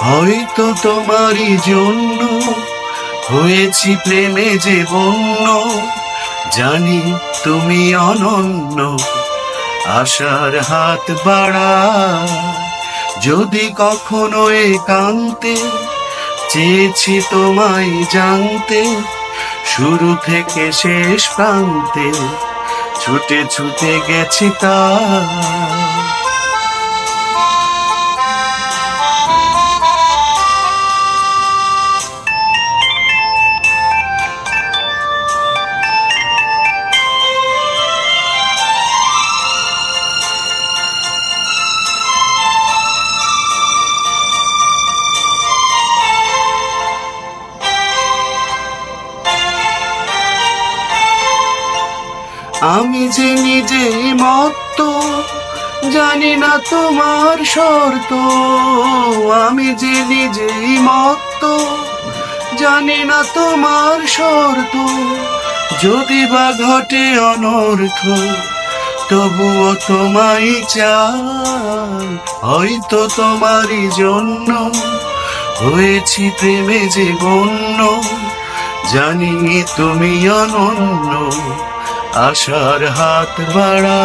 হয়তো তোমারই জন্য হয়েছি প্রেমে যে বন্য, জানি তুমি অনন্য, আশার হাত বাড়া। যদি কখনো একান্তে চেয়েছি তোমায় জানতে, শুরু থেকে শেষ প্রান্তে ছুটে ছুটে গেছি তা। আমি যে নিজেই মত্ত, জানি না তোমার শর্ত। আমি যে নিজেই মত্ত, জানি না তোমার শর্ত। যদি বা ঘটে অনর্থ, তবুও তোমায় চাই। হয়তো তোমারই জন্য হয়েছি প্রেমে যে গণ্য, জানি তুমি অনন্য, আশার হাত বাড়া।